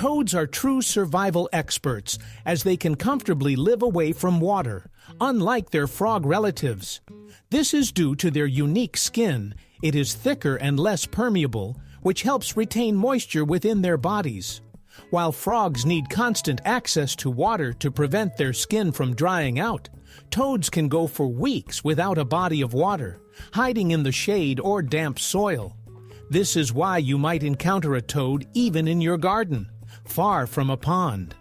Toads are true survival experts, as they can comfortably live away from water, unlike their frog relatives. This is due to their unique skin. It is thicker and less permeable, which helps retain moisture within their bodies. While frogs need constant access to water to prevent their skin from drying out, toads can go for weeks without a body of water, hiding in the shade or damp soil. This is why you might encounter a toad even in your garden, far from a pond.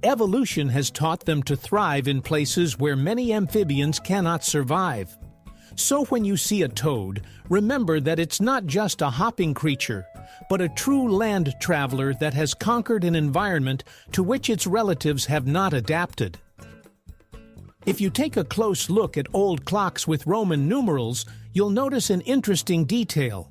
Evolution has taught them to thrive in places where many amphibians cannot survive. So when you see a toad, remember that it's not just a hopping creature, but a true land traveler that has conquered an environment to which its relatives have not adapted. If you take a close look at old clocks with Roman numerals, you'll notice an interesting detail.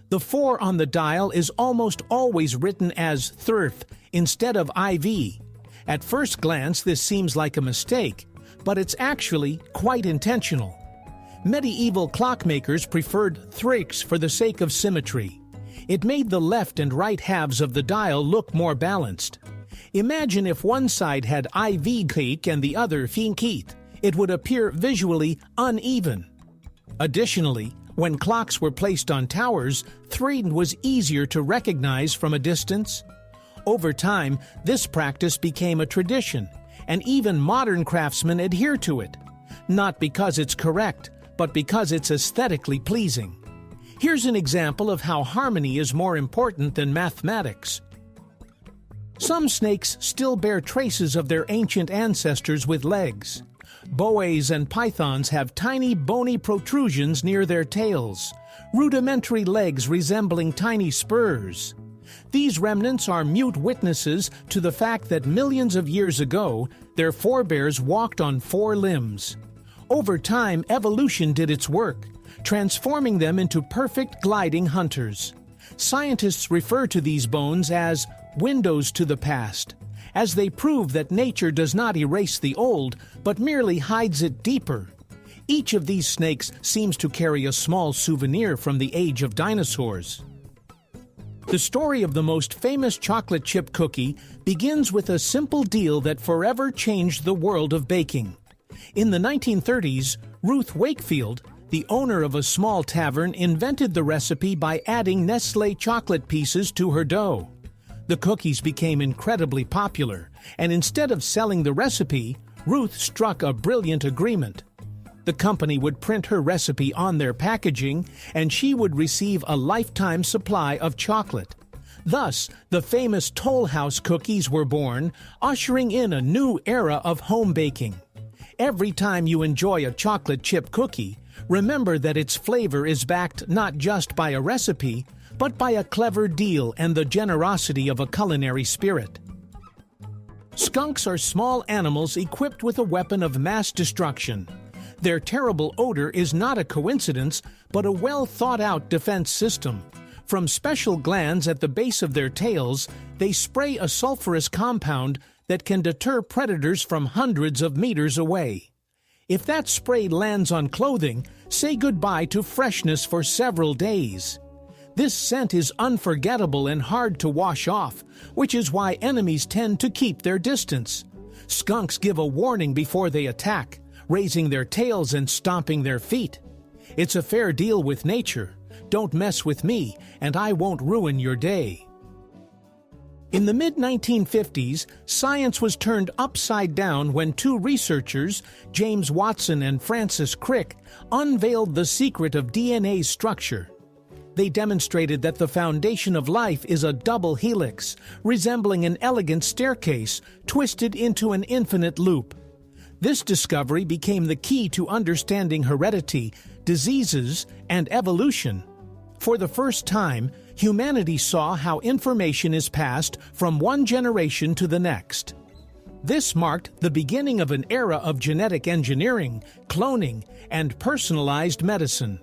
The 4 on the dial is almost always written as thirth instead of IV. At first glance, this seems like a mistake, but it's actually quite intentional. Medieval clockmakers preferred thrics for the sake of symmetry. It made the left and right halves of the dial look more balanced. Imagine if one side had IV click and the other finkeet. It would appear visually uneven. Additionally, when clocks were placed on towers, 3 was easier to recognize from a distance. Over time, this practice became a tradition, and even modern craftsmen adhere to it, not because it's correct, but because it's aesthetically pleasing. Here's an example of how harmony is more important than mathematics. Some snakes still bear traces of their ancient ancestors with legs. Boas and pythons have tiny bony protrusions near their tails, rudimentary legs resembling tiny spurs. These remnants are mute witnesses to the fact that millions of years ago, their forebears walked on 4 limbs. Over time, evolution did its work, transforming them into perfect gliding hunters. Scientists refer to these bones as windows to the past, as they prove that nature does not erase the old, but merely hides it deeper. Each of these snakes seems to carry a small souvenir from the age of dinosaurs. The story of the most famous chocolate chip cookie begins with a simple deal that forever changed the world of baking. In the 1930s, Ruth Wakefield, the owner of a small tavern, invented the recipe by adding Nestlé chocolate pieces to her dough. The cookies became incredibly popular, and instead of selling the recipe, Ruth struck a brilliant agreement. The company would print her recipe on their packaging, and she would receive a lifetime supply of chocolate. Thus, the famous Toll House cookies were born, ushering in a new era of home baking. Every time you enjoy a chocolate chip cookie, remember that its flavor is backed not just by a recipe, but by a clever deal and the generosity of a culinary spirit. Skunks are small animals equipped with a weapon of mass destruction. Their terrible odor is not a coincidence, but a well-thought-out defense system. From special glands at the base of their tails, they spray a sulfurous compound that can deter predators from hundreds of meters away. If that spray lands on clothing, say goodbye to freshness for several days. This scent is unforgettable and hard to wash off, which is why enemies tend to keep their distance. Skunks give a warning before they attack, raising their tails and stomping their feet. It's a fair deal with nature. Don't mess with me, and I won't ruin your day. In the mid-1950s, science was turned upside down when 2 researchers, James Watson and Francis Crick, unveiled the secret of DNA's structure. They demonstrated that the foundation of life is a double helix, resembling an elegant staircase twisted into an infinite loop. This discovery became the key to understanding heredity, diseases, and evolution. For the first time, humanity saw how information is passed from one generation to the next. This marked the beginning of an era of genetic engineering, cloning, and personalized medicine.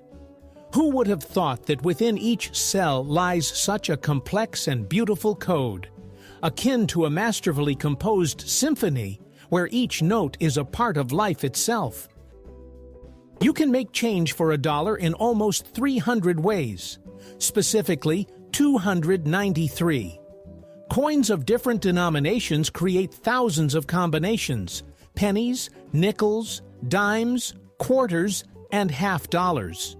Who would have thought that within each cell lies such a complex and beautiful code, akin to a masterfully composed symphony where each note is a part of life itself? You can make change for $1 in almost 300 ways, specifically 293. Coins of different denominations create thousands of combinations: pennies, nickels, dimes, quarters, and half dollars.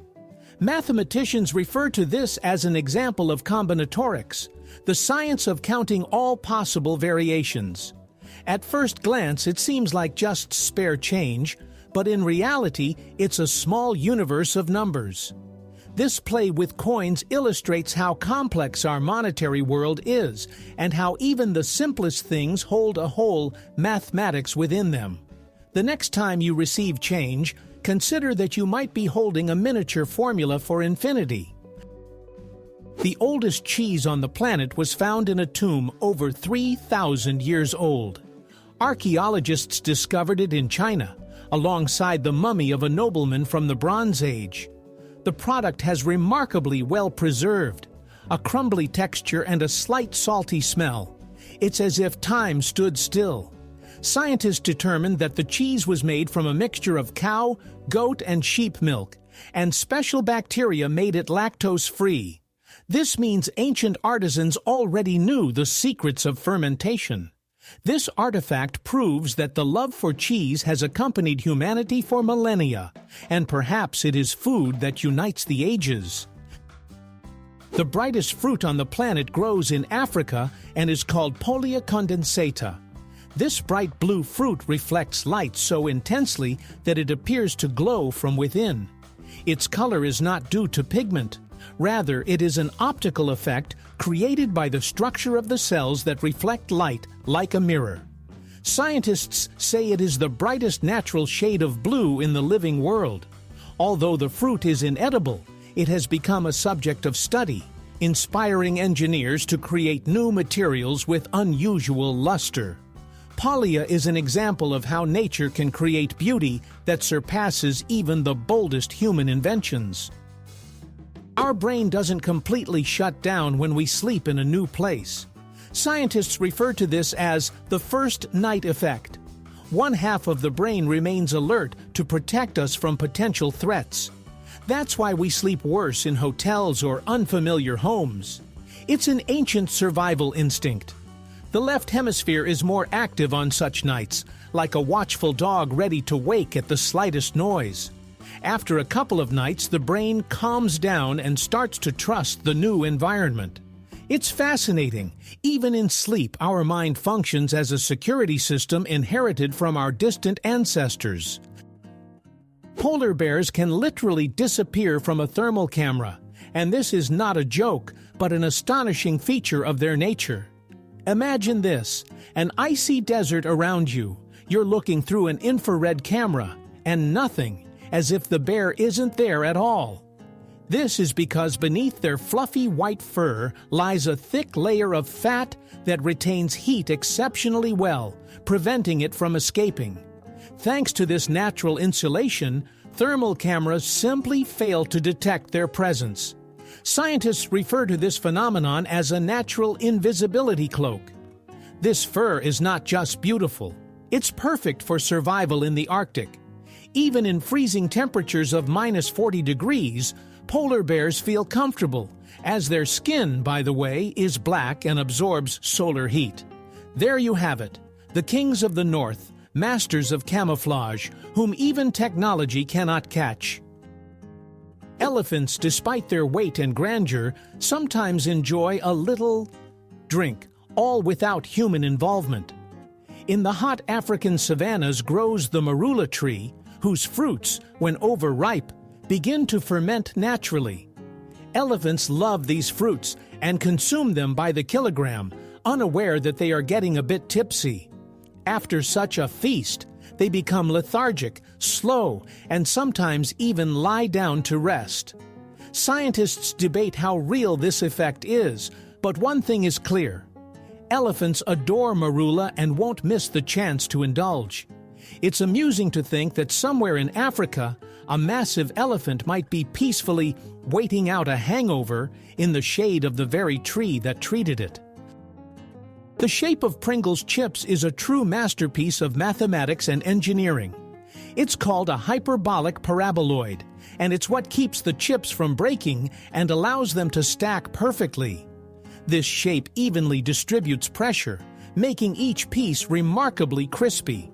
Mathematicians refer to this as an example of combinatorics, the science of counting all possible variations. At first glance, it seems like just spare change, but in reality, it's a small universe of numbers. This play with coins illustrates how complex our monetary world is, and how even the simplest things hold a whole mathematics within them. The next time you receive change, consider that you might be holding a miniature formula for infinity. The oldest cheese on the planet was found in a tomb over 3,000 years old. Archaeologists discovered it in China, alongside the mummy of a nobleman from the Bronze Age. The product has remarkably well preserved, a crumbly texture and a slight salty smell. It's as if time stood still. Scientists determined that the cheese was made from a mixture of cow, goat, and sheep milk, and special bacteria made it lactose-free. This means ancient artisans already knew the secrets of fermentation. This artifact proves that the love for cheese has accompanied humanity for millennia, and perhaps it is food that unites the ages. The brightest fruit on the planet grows in Africa and is called Pollia condensata. This bright blue fruit reflects light so intensely that it appears to glow from within. Its color is not due to pigment. Rather, it is an optical effect created by the structure of the cells that reflect light like a mirror. Scientists say it is the brightest natural shade of blue in the living world. Although the fruit is inedible, it has become a subject of study, inspiring engineers to create new materials with unusual luster. Pollia is an example of how nature can create beauty that surpasses even the boldest human inventions. Our brain doesn't completely shut down when we sleep in a new place. Scientists refer to this as the first night effect. One half of the brain remains alert to protect us from potential threats. That's why we sleep worse in hotels or unfamiliar homes. It's an ancient survival instinct. The left hemisphere is more active on such nights, like a watchful dog ready to wake at the slightest noise. After a couple of nights, the brain calms down and starts to trust the new environment. It's fascinating. Even in sleep, our mind functions as a security system inherited from our distant ancestors. Polar bears can literally disappear from a thermal camera, and this is not a joke, but an astonishing feature of their nature. Imagine this: an icy desert around you. You're looking through an infrared camera, and nothing, as if the bear isn't there at all. This is because beneath their fluffy white fur lies a thick layer of fat that retains heat exceptionally well, preventing it from escaping. Thanks to this natural insulation, thermal cameras simply fail to detect their presence. Scientists refer to this phenomenon as a natural invisibility cloak. This fur is not just beautiful, it's perfect for survival in the Arctic. Even in freezing temperatures of -40 degrees, polar bears feel comfortable, as their skin, by the way, is black and absorbs solar heat. There you have it, the kings of the north, masters of camouflage, whom even technology cannot catch. Elephants, despite their weight and grandeur, sometimes enjoy a little drink, all without human involvement. In the hot African savannas grows the marula tree, whose fruits, when overripe, begin to ferment naturally. Elephants love these fruits and consume them by the kilogram, unaware that they are getting a bit tipsy. After such a feast, they become lethargic, slow, and sometimes even lie down to rest. Scientists debate how real this effect is, but one thing is clear: elephants adore marula and won't miss the chance to indulge. It's amusing to think that somewhere in Africa, a massive elephant might be peacefully waiting out a hangover in the shade of the very tree that treated it. The shape of Pringles chips is a true masterpiece of mathematics and engineering. It's called a hyperbolic paraboloid, and it's what keeps the chips from breaking and allows them to stack perfectly. This shape evenly distributes pressure, making each piece remarkably crispy.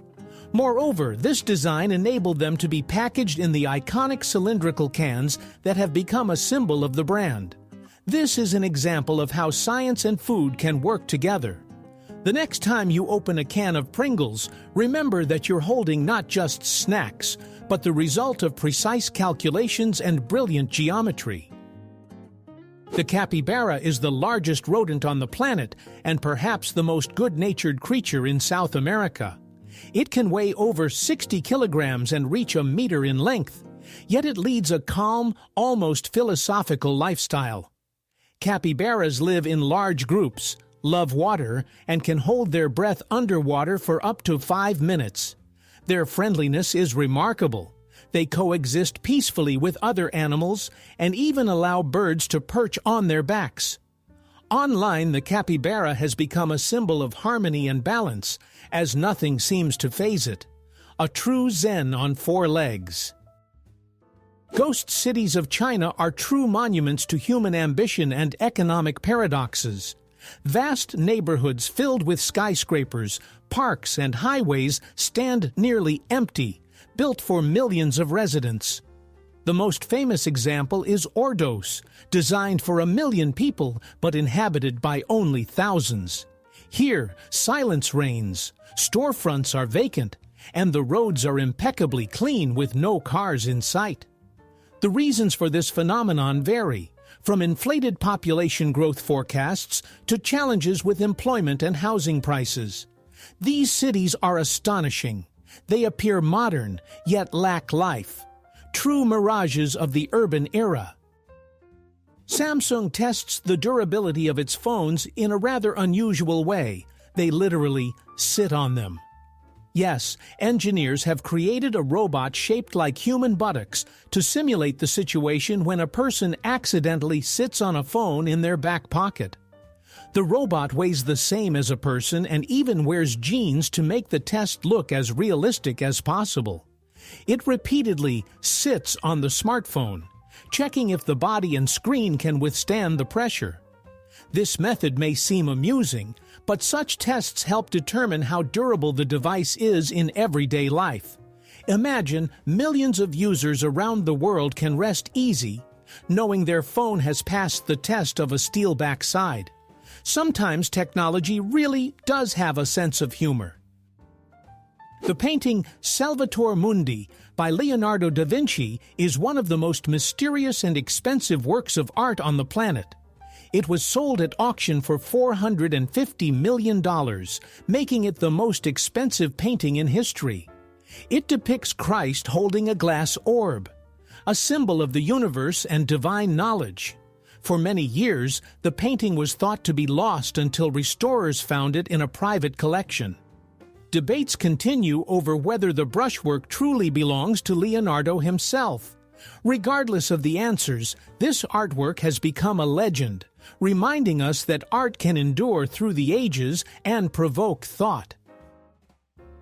Moreover, this design enabled them to be packaged in the iconic cylindrical cans that have become a symbol of the brand. This is an example of how science and food can work together. The next time you open a can of Pringles, remember that you're holding not just snacks, but the result of precise calculations and brilliant geometry. The capybara is the largest rodent on the planet and perhaps the most good-natured creature in South America. It can weigh over 60 kilograms and reach a meter in length, yet it leads a calm, almost philosophical lifestyle. Capybaras live in large groups, love water, and can hold their breath underwater for up to 5 minutes. Their friendliness is remarkable. They coexist peacefully with other animals and even allow birds to perch on their backs. Online, the capybara has become a symbol of harmony and balance, as nothing seems to faze it. A true Zen on 4 legs. Ghost cities of China are true monuments to human ambition and economic paradoxes. Vast neighborhoods filled with skyscrapers, parks, and highways stand nearly empty, built for millions of residents. The most famous example is Ordos, designed for 1 million people but inhabited by only thousands. Here, silence reigns, storefronts are vacant, and the roads are impeccably clean with no cars in sight. The reasons for this phenomenon vary, from inflated population growth forecasts to challenges with employment and housing prices. These cities are astonishing. They appear modern, yet lack life. True mirages of the urban era. Samsung tests the durability of its phones in a rather unusual way. They literally sit on them. Yes, engineers have created a robot shaped like human buttocks to simulate the situation when a person accidentally sits on a phone in their back pocket. The robot weighs the same as a person and even wears jeans to make the test look as realistic as possible. It repeatedly sits on the smartphone, checking if the body and screen can withstand the pressure. This method may seem amusing, but such tests help determine how durable the device is in everyday life. Imagine millions of users around the world can rest easy, knowing their phone has passed the test of a steel backside. Sometimes technology really does have a sense of humor. The painting Salvator Mundi by Leonardo da Vinci is one of the most mysterious and expensive works of art on the planet. It was sold at auction for $450 million, making it the most expensive painting in history. It depicts Christ holding a glass orb, a symbol of the universe and divine knowledge. For many years, the painting was thought to be lost until restorers found it in a private collection. Debates continue over whether the brushwork truly belongs to Leonardo himself. Regardless of the answers, this artwork has become a legend, reminding us that art can endure through the ages and provoke thought.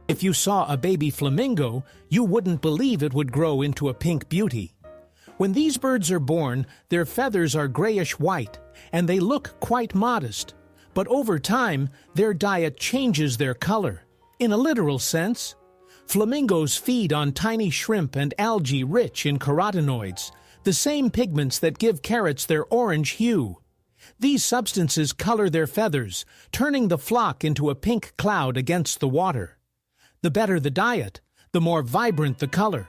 If you saw a baby flamingo, you wouldn't believe it would grow into a pink beauty. When these birds are born, their feathers are grayish-white, and they look quite modest. But over time, their diet changes their color. In a literal sense, flamingos feed on tiny shrimp and algae rich in carotenoids, the same pigments that give carrots their orange hue. These substances color their feathers, turning the flock into a pink cloud against the water. The better the diet, the more vibrant the color.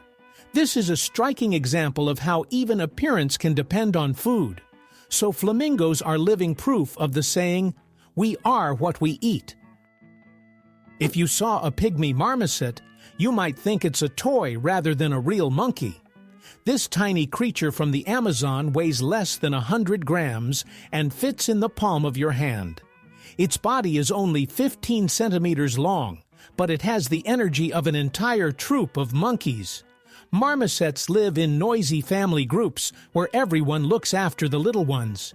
This is a striking example of how even appearance can depend on food. So flamingos are living proof of the saying, "We are what we eat." If you saw a pygmy marmoset, you might think it's a toy rather than a real monkey. This tiny creature from the Amazon weighs less than 100 grams and fits in the palm of your hand. Its body is only 15 centimeters long, but it has the energy of an entire troop of monkeys. Marmosets live in noisy family groups where everyone looks after the little ones.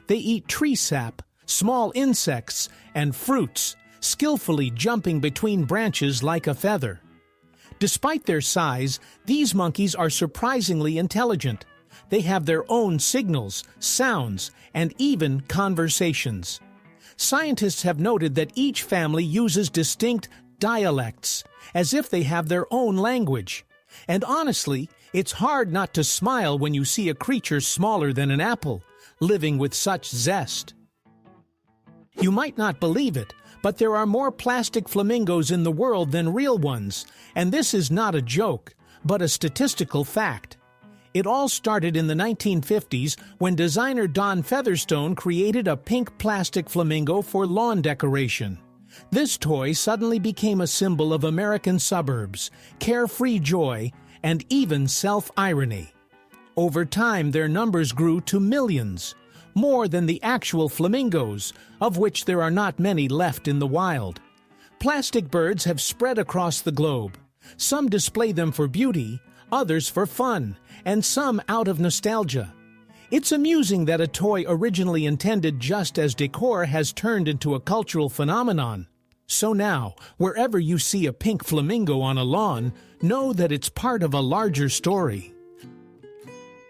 They eat tree sap, small insects, and fruits, skillfully jumping between branches like a feather. Despite their size, these monkeys are surprisingly intelligent. They have their own signals, sounds, and even conversations. Scientists have noted that each family uses distinct dialects, as if they have their own language. And honestly, it's hard not to smile when you see a creature smaller than an apple, living with such zest. You might not believe it, but there are more plastic flamingos in the world than real ones, and this is not a joke, but a statistical fact. It all started in the 1950s when designer Don Featherstone created a pink plastic flamingo for lawn decoration. This toy suddenly became a symbol of American suburbs, carefree joy, and even self-irony. Over time, their numbers grew to millions, more than the actual flamingos, of which there are not many left in the wild. Plastic birds have spread across the globe. Some display them for beauty, others for fun, and some out of nostalgia. It's amusing that a toy originally intended just as decor has turned into a cultural phenomenon. So now, wherever you see a pink flamingo on a lawn, know that it's part of a larger story.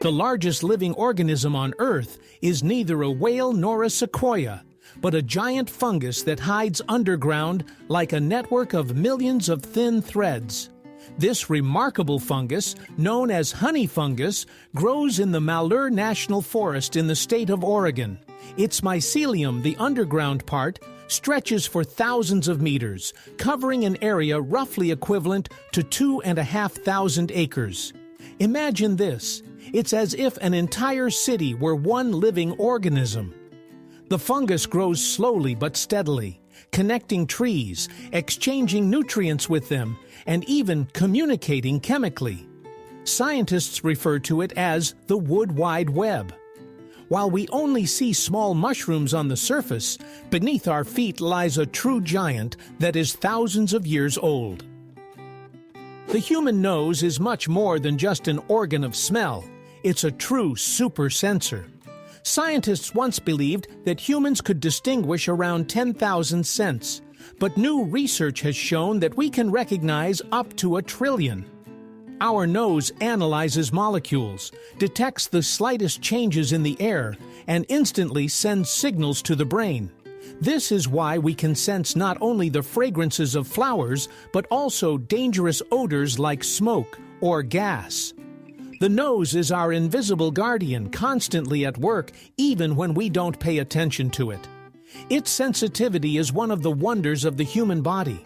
The largest living organism on Earth is neither a whale nor a sequoia, but a giant fungus that hides underground like a network of millions of thin threads. This remarkable fungus, known as honey fungus, grows in the Malheur National Forest in the state of Oregon. Its mycelium, the underground part, stretches for thousands of meters, covering an area roughly equivalent to 2,500 acres. Imagine this. It's as if an entire city were one living organism. The fungus grows slowly but steadily, connecting trees, exchanging nutrients with them, and even communicating chemically. Scientists refer to it as the Wood Wide Web. While we only see small mushrooms on the surface, beneath our feet lies a true giant that is thousands of years old. The human nose is much more than just an organ of smell. It's a true super sensor. Scientists once believed that humans could distinguish around 10,000 scents, but new research has shown that we can recognize up to 1 trillion. Our nose analyzes molecules, detects the slightest changes in the air, and instantly sends signals to the brain. This is why we can sense not only the fragrances of flowers, but also dangerous odors like smoke or gas. The nose is our invisible guardian, constantly at work, even when we don't pay attention to it. Its sensitivity is one of the wonders of the human body.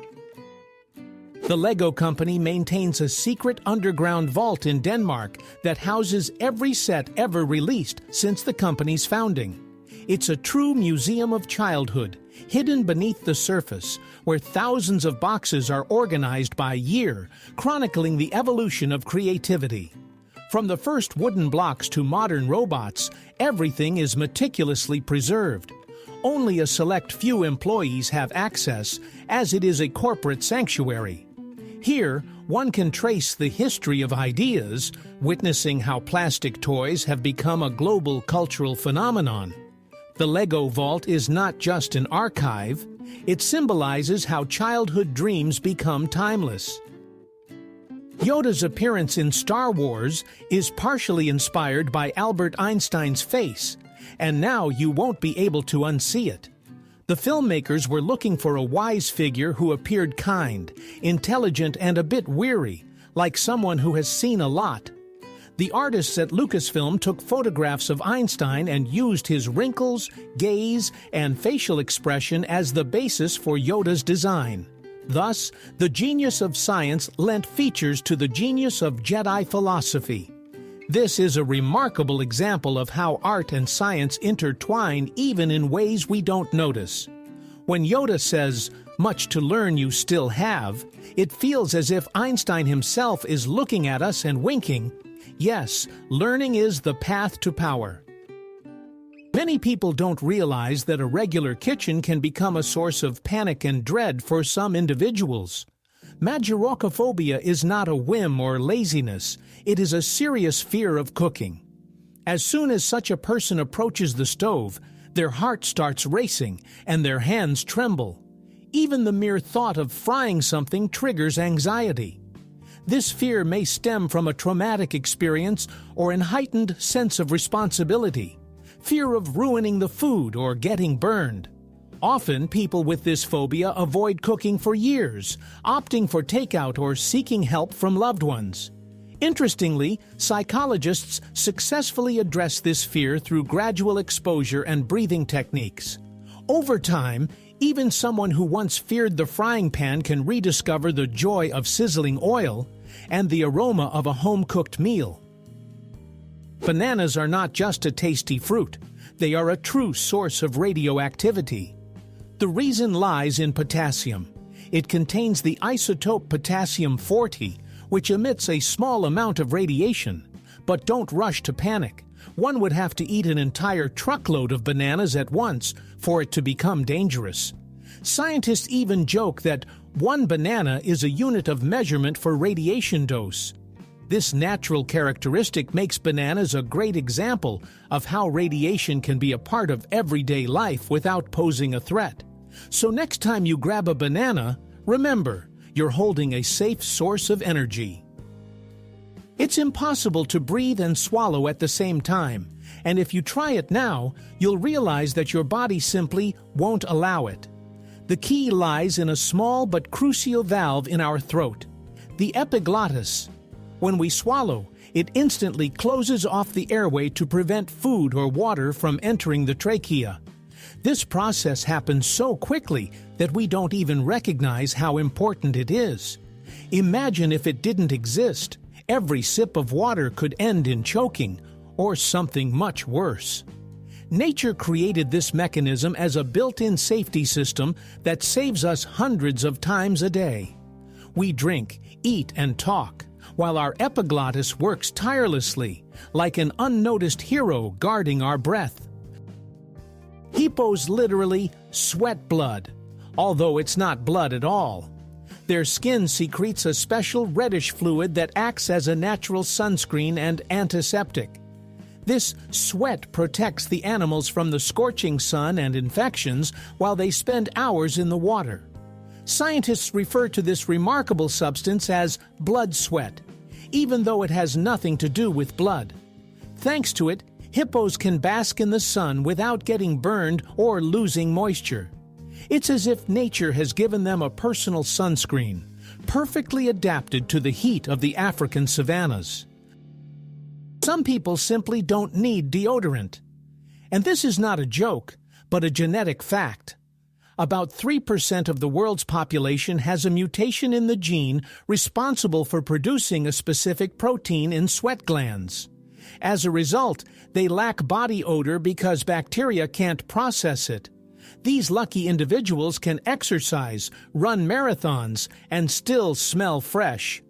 The Lego company maintains a secret underground vault in Denmark that houses every set ever released since the company's founding. It's a true museum of childhood, hidden beneath the surface, where thousands of boxes are organized by year, chronicling the evolution of creativity. From the first wooden blocks to modern robots, everything is meticulously preserved. Only a select few employees have access, as it is a corporate sanctuary. Here, one can trace the history of ideas, witnessing how plastic toys have become a global cultural phenomenon. The Lego Vault is not just an archive, it symbolizes how childhood dreams become timeless. Yoda's appearance in Star Wars is partially inspired by Albert Einstein's face, and now you won't be able to unsee it. The filmmakers were looking for a wise figure who appeared kind, intelligent, and a bit weary, like someone who has seen a lot. The artists at Lucasfilm took photographs of Einstein and used his wrinkles, gaze, and facial expression as the basis for Yoda's design. Thus, the genius of science lent features to the genius of Jedi philosophy. This is a remarkable example of how art and science intertwine even in ways we don't notice. When Yoda says, "Much to learn you still have," it feels as if Einstein himself is looking at us and winking. Yes, learning is the path to power. Many people don't realize that a regular kitchen can become a source of panic and dread for some individuals. Magirochophobia is not a whim or laziness, it is a serious fear of cooking. As soon as such a person approaches the stove, their heart starts racing and their hands tremble. Even the mere thought of frying something triggers anxiety. This fear may stem from a traumatic experience or an heightened sense of responsibility, fear of ruining the food or getting burned. Often, people with this phobia avoid cooking for years, opting for takeout or seeking help from loved ones. Interestingly, psychologists successfully address this fear through gradual exposure and breathing techniques. Over time, even someone who once feared the frying pan can rediscover the joy of sizzling oil and the aroma of a home-cooked meal. Bananas are not just a tasty fruit. They are a true source of radioactivity. The reason lies in potassium. It contains the isotope potassium-40, which emits a small amount of radiation. But don't rush to panic. One would have to eat an entire truckload of bananas at once for it to become dangerous. Scientists even joke that one banana is a unit of measurement for radiation dose. This natural characteristic makes bananas a great example of how radiation can be a part of everyday life without posing a threat. So next time you grab a banana, remember, you're holding a safe source of energy. It's impossible to breathe and swallow at the same time, and if you try it now, you'll realize that your body simply won't allow it. The key lies in a small but crucial valve in our throat, the epiglottis. When we swallow, it instantly closes off the airway to prevent food or water from entering the trachea. This process happens so quickly that we don't even recognize how important it is. Imagine if it didn't exist. Every sip of water could end in choking, or something much worse. Nature created this mechanism as a built-in safety system that saves us hundreds of times a day. We drink, eat, and talk, while our epiglottis works tirelessly, like an unnoticed hero guarding our breath. Hippos literally sweat blood, although it's not blood at all. Their skin secretes a special reddish fluid that acts as a natural sunscreen and antiseptic. This sweat protects the animals from the scorching sun and infections while they spend hours in the water. Scientists refer to this remarkable substance as blood sweat, even though it has nothing to do with blood. Thanks to it, hippos can bask in the sun without getting burned or losing moisture. It's as if nature has given them a personal sunscreen, perfectly adapted to the heat of the African savannas. Some people simply don't need deodorant. And this is not a joke, but a genetic fact. About 3% of the world's population has a mutation in the gene responsible for producing a specific protein in sweat glands. As a result, they lack body odor because bacteria can't process it. These lucky individuals can exercise, run marathons, and still smell fresh.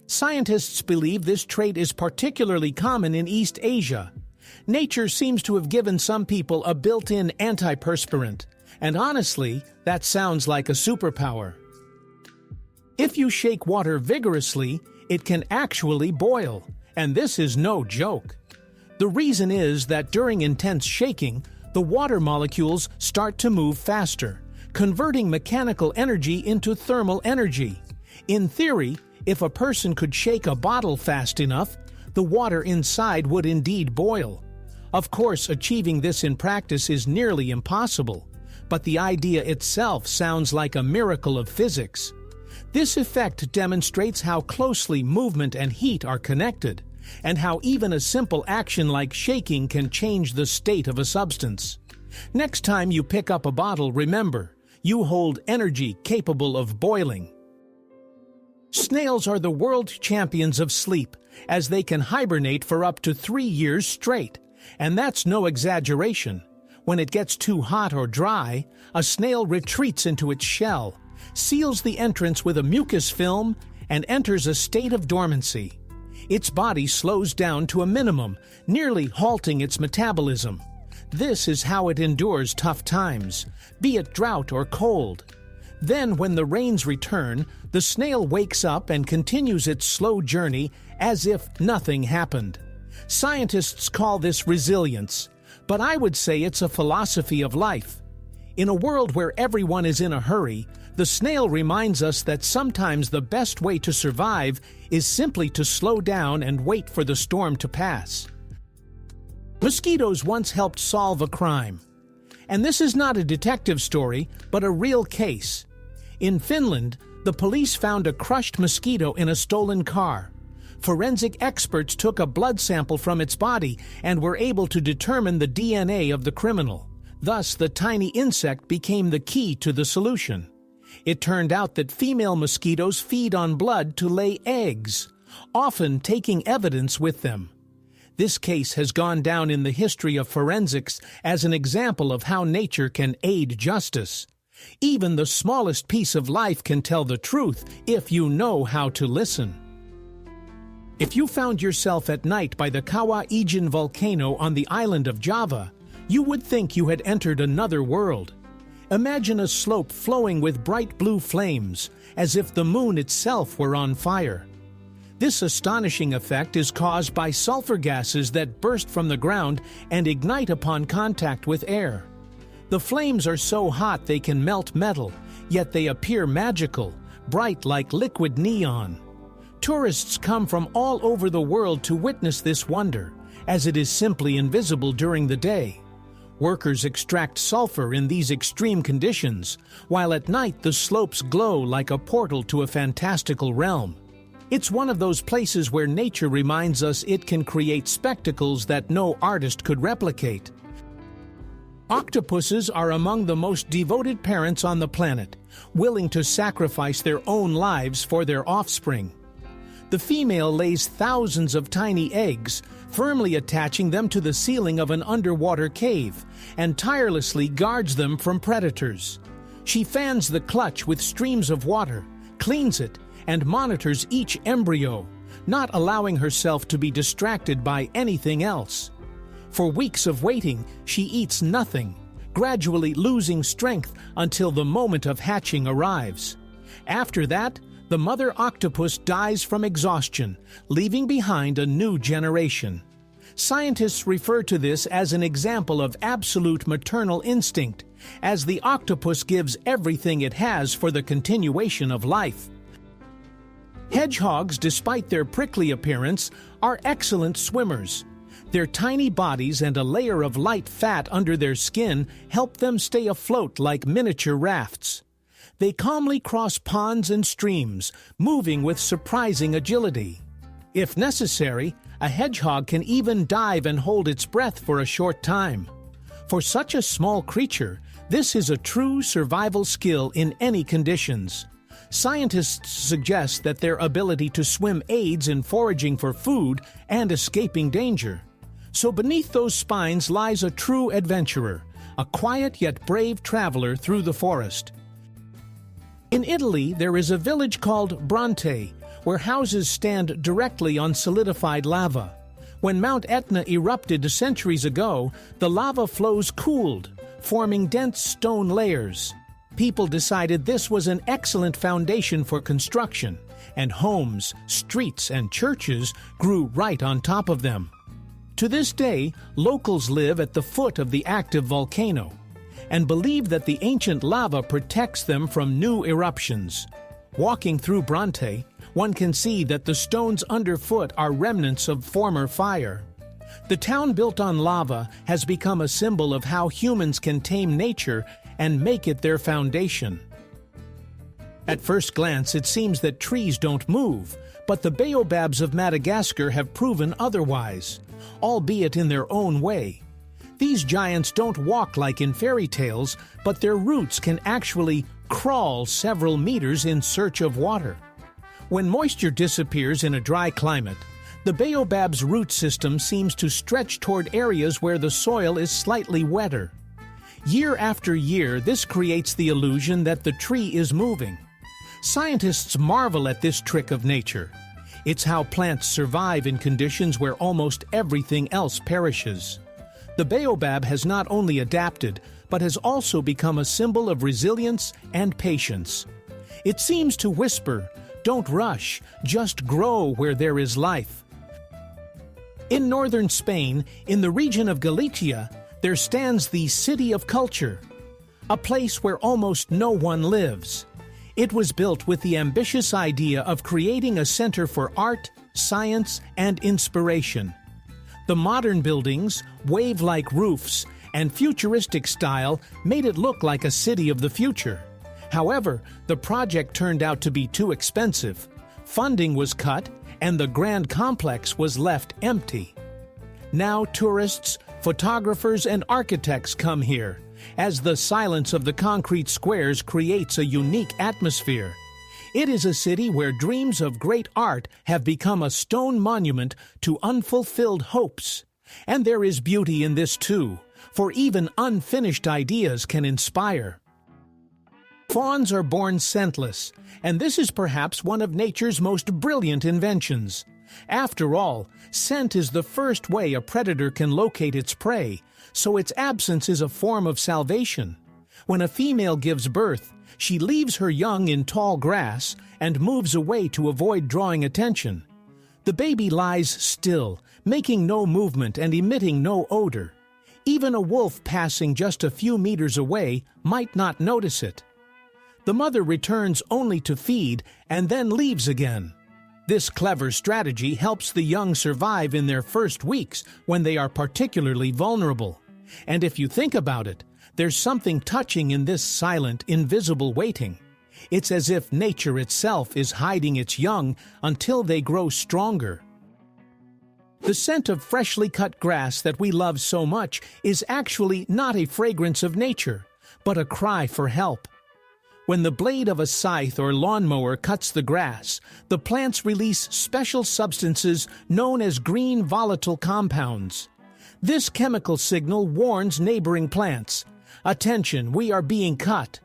Scientists believe this trait is particularly common in East Asia. Nature seems to have given some people a built-in antiperspirant, and honestly, that sounds like a superpower. If you shake water vigorously, it can actually boil, and this is no joke. The reason is that during intense shaking, the water molecules start to move faster, converting mechanical energy into thermal energy. In theory, if a person could shake a bottle fast enough, the water inside would indeed boil. Of course, achieving this in practice is nearly impossible, but the idea itself sounds like a miracle of physics. This effect demonstrates how closely movement and heat are connected, and how even a simple action like shaking can change the state of a substance. Next time you pick up a bottle, remember, you hold energy capable of boiling. Snails are the world champions of sleep, as they can hibernate for up to 3 years straight. And that's no exaggeration. When it gets too hot or dry, a snail retreats into its shell, seals the entrance with a mucus film, and enters a state of dormancy. Its body slows down to a minimum, nearly halting its metabolism. This is how it endures tough times, be it drought or cold. Then, when the rains return, the snail wakes up and continues its slow journey as if nothing happened. Scientists call this resilience, but I would say it's a philosophy of life. In a world where everyone is in a hurry, The snail reminds us that sometimes the best way to survive is simply to slow down and wait for the storm to pass. Mosquitoes once helped solve a crime. And this is not a detective story, but a real case. In Finland, the police found a crushed mosquito in a stolen car. Forensic experts took a blood sample from its body and were able to determine the DNA of the criminal. Thus, the tiny insect became the key to the solution. It turned out that female mosquitoes feed on blood to lay eggs, often taking evidence with them. This case has gone down in the history of forensics as an example of how nature can aid justice. Even the smallest piece of life can tell the truth if you know how to listen. If you found yourself at night by the Kawah Ijen volcano on the island of Java, you would think you had entered another world. Imagine a slope flowing with bright blue flames, as if the moon itself were on fire. This astonishing effect is caused by sulfur gases that burst from the ground and ignite upon contact with air. The flames are so hot they can melt metal, yet they appear magical, bright like liquid neon. Tourists come from all over the world to witness this wonder, as it is simply invisible during the day. Workers extract sulfur in these extreme conditions, while at night the slopes glow like a portal to a fantastical realm. It's one of those places where nature reminds us it can create spectacles that no artist could replicate. Octopuses are among the most devoted parents on the planet, willing to sacrifice their own lives for their offspring. The female lays thousands of tiny eggs, firmly attaching them to the ceiling of an underwater cave, and tirelessly guards them from predators. She fans the clutch with streams of water, cleans it, and monitors each embryo, not allowing herself to be distracted by anything else. For weeks of waiting, she eats nothing, gradually losing strength until the moment of hatching arrives. After that, the mother octopus dies from exhaustion, leaving behind a new generation. Scientists refer to this as an example of absolute maternal instinct, as the octopus gives everything it has for the continuation of life. Hedgehogs, despite their prickly appearance, are excellent swimmers. Their tiny bodies and a layer of light fat under their skin help them stay afloat like miniature rafts. They calmly cross ponds and streams, moving with surprising agility. If necessary, a hedgehog can even dive and hold its breath for a short time. For such a small creature, this is a true survival skill in any conditions. Scientists suggest that their ability to swim aids in foraging for food and escaping danger. So beneath those spines lies a true adventurer, a quiet yet brave traveler through the forest. In Italy, there is a village called Bronte, where houses stand directly on solidified lava. When Mount Etna erupted centuries ago, the lava flows cooled, forming dense stone layers. People decided this was an excellent foundation for construction, and homes, streets, and churches grew right on top of them. To this day, locals live at the foot of the active volcano and believe that the ancient lava protects them from new eruptions. Walking through Bronte, one can see that the stones underfoot are remnants of former fire. The town built on lava has become a symbol of how humans can tame nature and make it their foundation. At first glance, it seems that trees don't move, but the baobabs of Madagascar have proven otherwise, albeit in their own way. These giants don't walk like in fairy tales, but their roots can actually crawl several meters in search of water. When moisture disappears in a dry climate, the baobab's root system seems to stretch toward areas where the soil is slightly wetter. Year after year, this creates the illusion that the tree is moving. Scientists marvel at this trick of nature. It's how plants survive in conditions where almost everything else perishes. The baobab has not only adapted, but has also become a symbol of resilience and patience. It seems to whisper, "Don't rush, just grow where there is life." In northern Spain, in the region of Galicia, there stands the City of Culture, a place where almost no one lives. It was built with the ambitious idea of creating a center for art, science, and inspiration. The modern buildings, wave-like roofs, and futuristic style made it look like a city of the future. However, the project turned out to be too expensive. Funding was cut, and the grand complex was left empty. Now tourists, photographers, and architects come here, as the silence of the concrete squares creates a unique atmosphere. It is a city where dreams of great art have become a stone monument to unfulfilled hopes. And there is beauty in this too, for even unfinished ideas can inspire. Fawns are born scentless, and this is perhaps one of nature's most brilliant inventions. After all, scent is the first way a predator can locate its prey, so its absence is a form of salvation. When a female gives birth, she leaves her young in tall grass and moves away to avoid drawing attention. The baby lies still, making no movement and emitting no odor. Even a wolf passing just a few meters away might not notice it. The mother returns only to feed and then leaves again. This clever strategy helps the young survive in their first weeks when they are particularly vulnerable. And if you think about it, there's something touching in this silent, invisible waiting. It's as if nature itself is hiding its young until they grow stronger. The scent of freshly cut grass that we love so much is actually not a fragrance of nature, but a cry for help. When the blade of a scythe or lawnmower cuts the grass, the plants release special substances known as green volatile compounds. This chemical signal warns neighboring plants, "Attention, we are being cut."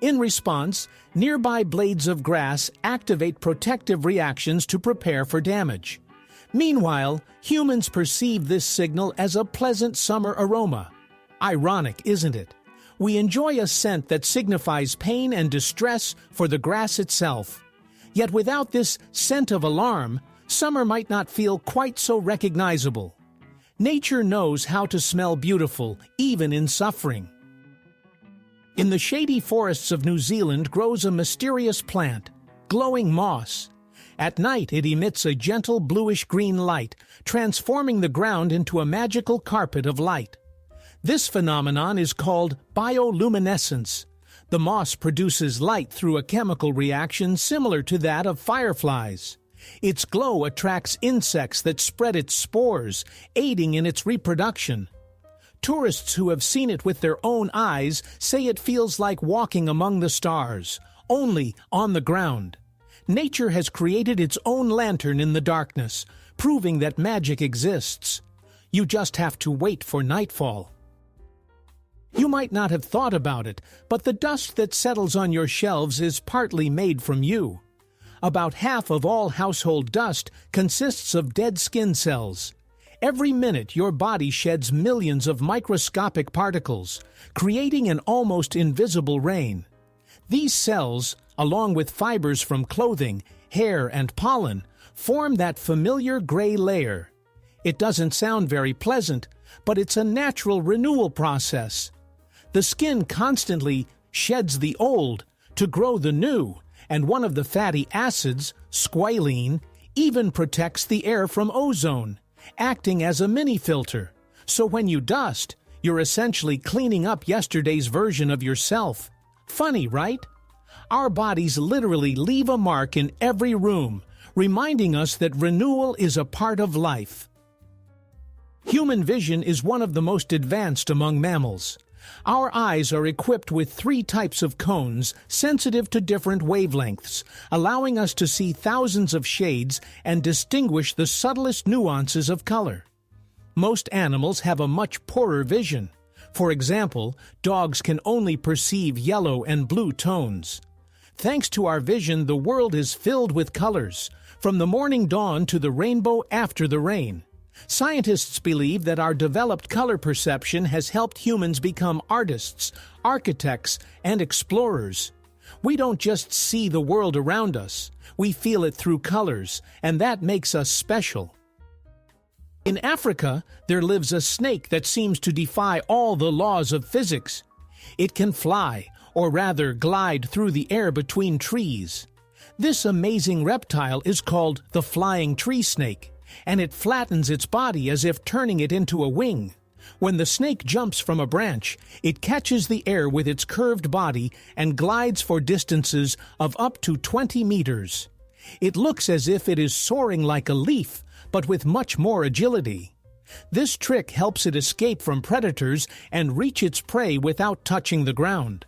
In response, nearby blades of grass activate protective reactions to prepare for damage. Meanwhile, humans perceive this signal as a pleasant summer aroma. Ironic, isn't it? We enjoy a scent that signifies pain and distress for the grass itself. Yet without this scent of alarm, summer might not feel quite so recognizable. Nature knows how to smell beautiful, even in suffering. In the shady forests of New Zealand grows a mysterious plant, glowing moss. At night it emits a gentle bluish-green light, transforming the ground into a magical carpet of light. This phenomenon is called bioluminescence. The moss produces light through a chemical reaction similar to that of fireflies. Its glow attracts insects that spread its spores, aiding in its reproduction. Tourists who have seen it with their own eyes say it feels like walking among the stars, only on the ground. Nature has created its own lantern in the darkness, proving that magic exists. You just have to wait for nightfall. You might not have thought about it, but the dust that settles on your shelves is partly made from you. About half of all household dust consists of dead skin cells. Every minute your body sheds millions of microscopic particles, creating an almost invisible rain. These cells, along with fibers from clothing, hair, and pollen, form that familiar gray layer. It doesn't sound very pleasant, but it's a natural renewal process. The skin constantly sheds the old to grow the new, and one of the fatty acids, squalene, even protects the air from ozone, acting as a mini-filter. So when you dust, you're essentially cleaning up yesterday's version of yourself. Funny, right? Our bodies literally leave a mark in every room, reminding us that renewal is a part of life. Human vision is one of the most advanced among mammals. Our eyes are equipped with 3 types of cones sensitive to different wavelengths, allowing us to see thousands of shades and distinguish the subtlest nuances of color. Most animals have a much poorer vision. For example, dogs can only perceive yellow and blue tones. Thanks to our vision, the world is filled with colors, from the morning dawn to the rainbow after the rain. Scientists believe that our developed color perception has helped humans become artists, architects, and explorers. We don't just see the world around us, we feel it through colors, and that makes us special. In Africa, there lives a snake that seems to defy all the laws of physics. It can fly, or rather glide through the air between trees. This amazing reptile is called the flying tree snake, and it flattens its body as if turning it into a wing. When the snake jumps from a branch, it catches the air with its curved body and glides for distances of up to 20 meters. It looks as if it is soaring like a leaf, but with much more agility. This trick helps it escape from predators and reach its prey without touching the ground.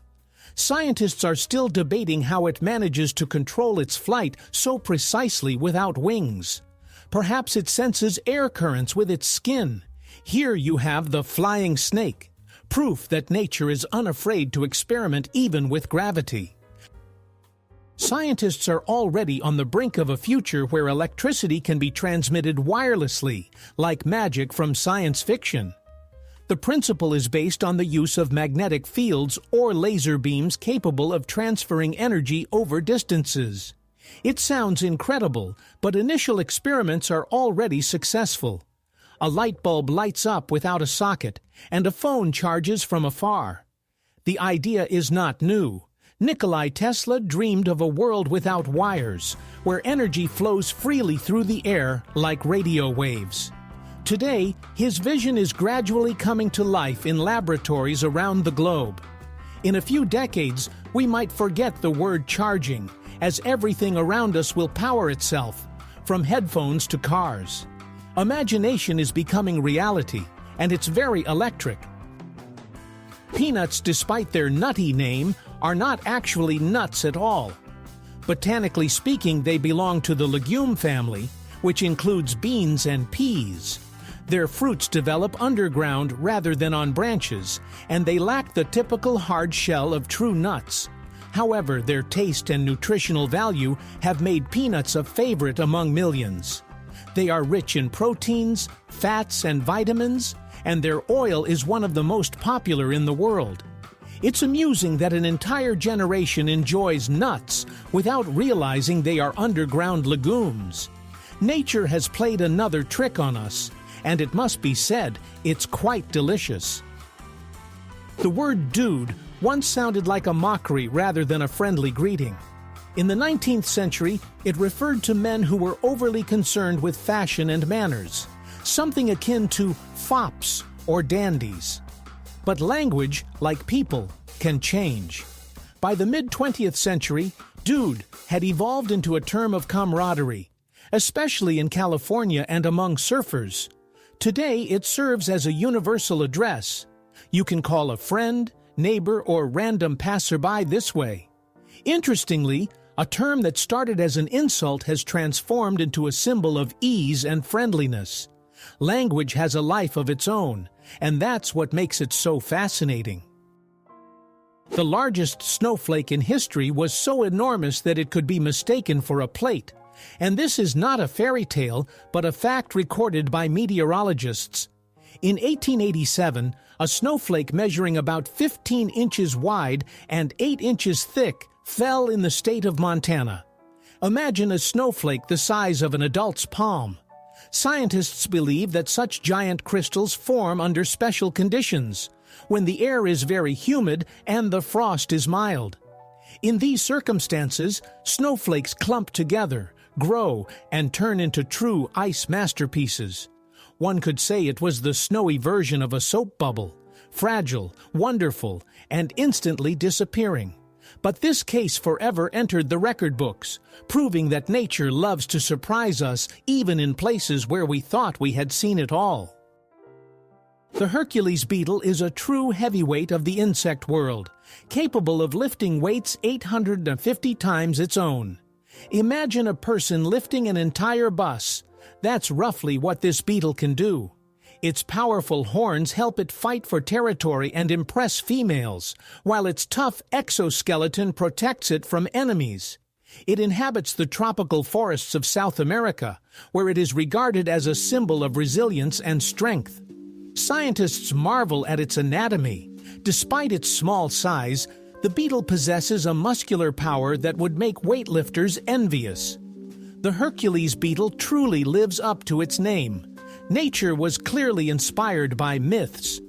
Scientists are still debating how it manages to control its flight so precisely without wings. Perhaps it senses air currents with its skin. Here you have the flying snake, proof that nature is unafraid to experiment even with gravity. Scientists are already on the brink of a future where electricity can be transmitted wirelessly, like magic from science fiction. The principle is based on the use of magnetic fields or laser beams capable of transferring energy over distances. It sounds incredible, but initial experiments are already successful. A light bulb lights up without a socket, and a phone charges from afar. The idea is not new. Nikola Tesla dreamed of a world without wires, where energy flows freely through the air like radio waves. Today, his vision is gradually coming to life in laboratories around the globe. In a few decades, we might forget the word charging, as everything around us will power itself, from headphones to cars. Imagination is becoming reality, and it's very electric. Peanuts, despite their nutty name, are not actually nuts at all. Botanically speaking, they belong to the legume family, which includes beans and peas. Their fruits develop underground rather than on branches, and they lack the typical hard shell of true nuts. However, their taste and nutritional value have made peanuts a favorite among millions. They are rich in proteins, fats, and vitamins, and their oil is one of the most popular in the world. It's amusing that an entire generation enjoys nuts without realizing they are underground legumes. Nature has played another trick on us, and it must be said, it's quite delicious. The word dude once sounded like a mockery rather than a friendly greeting. In the 19th century, it referred to men who were overly concerned with fashion and manners, something akin to fops or dandies. But language, like people, can change. By the mid-20th century, dude had evolved into a term of camaraderie, especially in California and among surfers. Today, it serves as a universal address. You can call a friend, neighbor, or random passerby this way. Interestingly, a term that started as an insult has transformed into a symbol of ease and friendliness. Language has a life of its own, and that's what makes it so fascinating. The largest snowflake in history was so enormous that it could be mistaken for a plate. And this is not a fairy tale, but a fact recorded by meteorologists. In 1887, a snowflake measuring about 15 inches wide and 8 inches thick fell in the state of Montana. Imagine a snowflake the size of an adult's palm. Scientists believe that such giant crystals form under special conditions, when the air is very humid and the frost is mild. In these circumstances, snowflakes clump together, grow, and turn into true ice masterpieces. One could say it was the snowy version of a soap bubble, fragile, wonderful, and instantly disappearing. But this case forever entered the record books, proving that nature loves to surprise us even in places where we thought we had seen it all. The Hercules beetle is a true heavyweight of the insect world, capable of lifting weights 850 times its own. Imagine a person lifting an entire bus. That's roughly what this beetle can do. Its powerful horns help it fight for territory and impress females, while its tough exoskeleton protects it from enemies. It inhabits the tropical forests of South America, where it is regarded as a symbol of resilience and strength. Scientists marvel at its anatomy. Despite its small size, the beetle possesses a muscular power that would make weightlifters envious. The Hercules beetle truly lives up to its name. Nature was clearly inspired by myths.